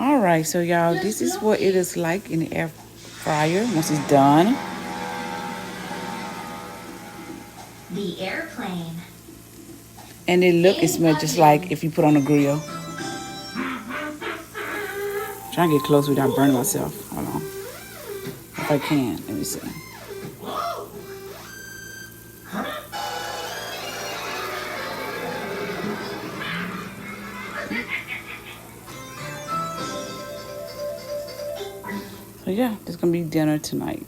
All right, so y'all, this is what it is like in the air fryer once it's done. The airplane. And it look and smell just like if you put on a grill. Trying to get close without burning myself. Hold on. If I can, let me see. So yeah, this is gonna be dinner tonight.